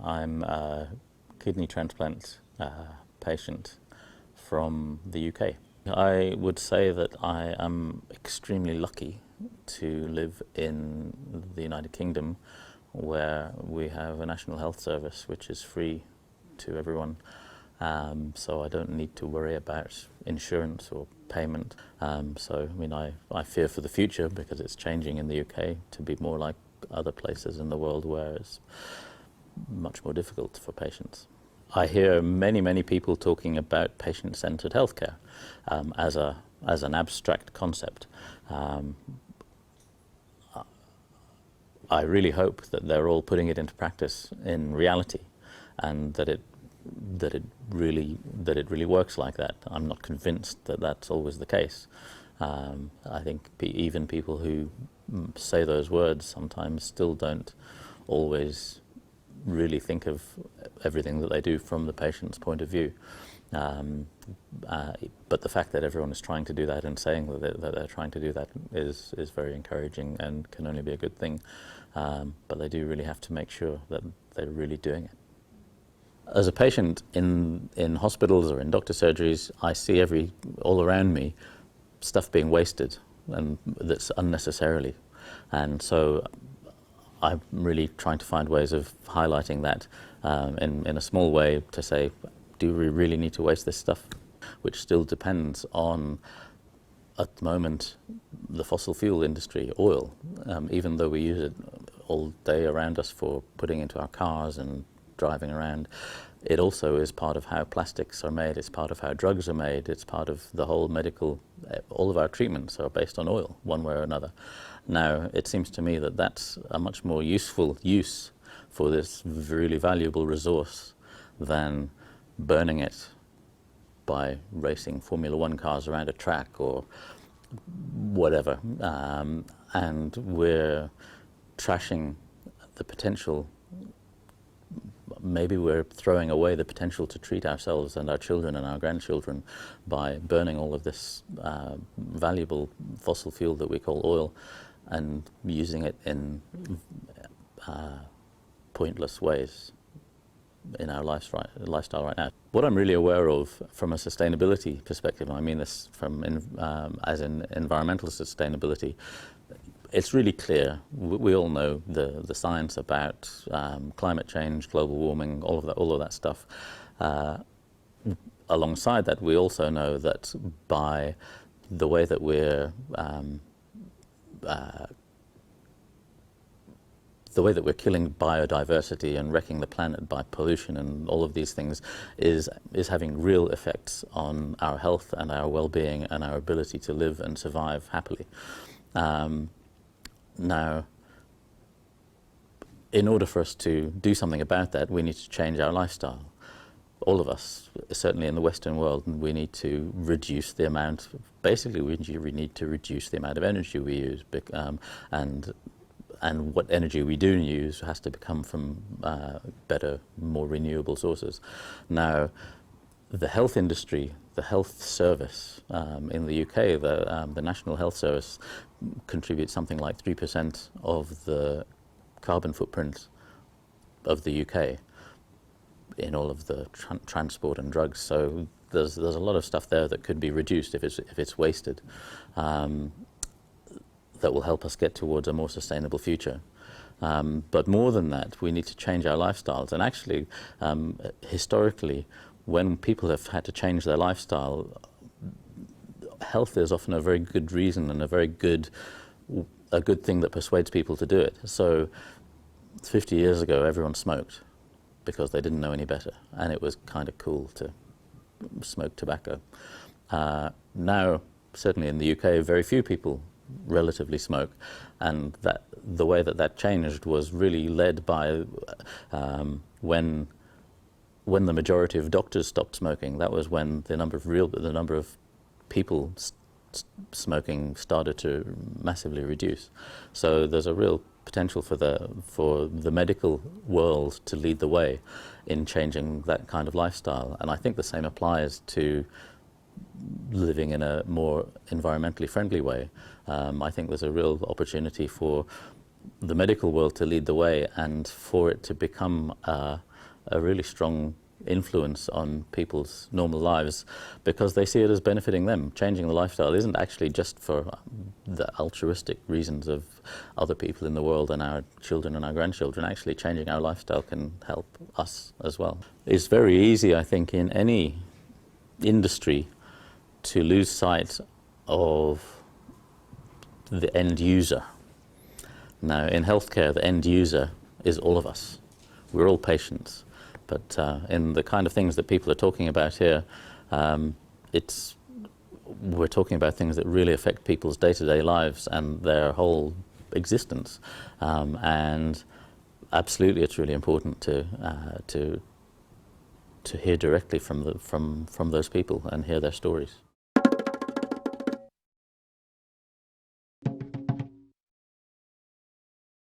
I'm a kidney transplant patient from the UK. I would say that I am extremely lucky to live in the United Kingdom, where we have a national health service which is free to everyone. So I don't need to worry about insurance or payment. I fear for the future, because it's changing in the UK to be more like other places in the world where it's much more difficult for patients. I hear many people talking about patient-centred healthcare as an abstract concept. I really hope that they're all putting it into practice in reality, and that it really works like that. I'm not convinced that that's always the case. I think even people who say those words sometimes still don't always really think of everything that they do from the patient's point of view. But the fact that everyone is trying to do that and saying that they're trying to do that is very encouraging and can only be a good thing. But they do really have to make sure that they're really doing it. As a patient in hospitals or in doctor surgeries, I see all around me stuff being wasted, and that's unnecessarily. And so I'm really trying to find ways of highlighting that in a small way, to say, do we really need to waste this stuff? Which still depends on, at the moment, the fossil fuel industry, oil. Even though we use it all day around us for putting into our cars and driving around, it also is part of how plastics are made, it's part of how drugs are made, it's part of the whole all of our treatments are based on oil, one way or another. Now, it seems to me that that's a much more useful use for this really valuable resource than burning it by racing Formula One cars around a track or whatever. And we're trashing the potential. Maybe we're throwing away the potential to treat ourselves and our children and our grandchildren by burning all of this valuable fossil fuel that we call oil, and using it in pointless ways in our lifestyle right now. What I'm really aware of from a sustainability perspective, and I mean this as in environmental sustainability, it's really clear. We all know the science about climate change, global warming, all of that stuff. Alongside that, we also know that by the way that we're killing biodiversity and wrecking the planet by pollution and all of these things is having real effects on our health and our well-being and our ability to live and survive happily. Now, in order for us to do something about that, we need to change our lifestyle. All of us, certainly in the Western world, we need to reduce the amount, basically we need to reduce the amount of energy we use, and what energy we do use has to come from better, more renewable sources. Now, the health industry, the health service in the UK, the National Health Service contributes something like 3% of the carbon footprint of the UK in all of the transport and drugs. So there's a lot of stuff there that could be reduced if it's wasted. That will help us get towards a more sustainable future. But more than that, we need to change our lifestyles. And actually, historically, when people have had to change their lifestyle, health is often a very good reason and a good thing that persuades people to do it. So 50 years ago, everyone smoked because they didn't know any better, and it was kind of cool to smoke tobacco. Now, certainly in the UK, very few people relatively smoke, and the way that changed was really led by when the majority of doctors stopped smoking. That was when the number of people smoking started to massively reduce. So there's a real potential for the medical world to lead the way in changing that kind of lifestyle, and I think the same applies to living in a more environmentally friendly way. I think there's a real opportunity for the medical world to lead the way and for it to become a really strong influence on people's normal lives, because they see it as benefiting them. Changing the lifestyle isn't actually just for the altruistic reasons of other people in the world and our children and our grandchildren. Actually, changing our lifestyle can help us as well. It's very easy, I think, in any industry to lose sight of the end user. Now, in healthcare, the end user is all of us. We're all patients. But in the kind of things that people are talking about here, we're talking about things that really affect people's day-to-day lives and their whole existence. And absolutely, it's really important to hear directly from those people and hear their stories.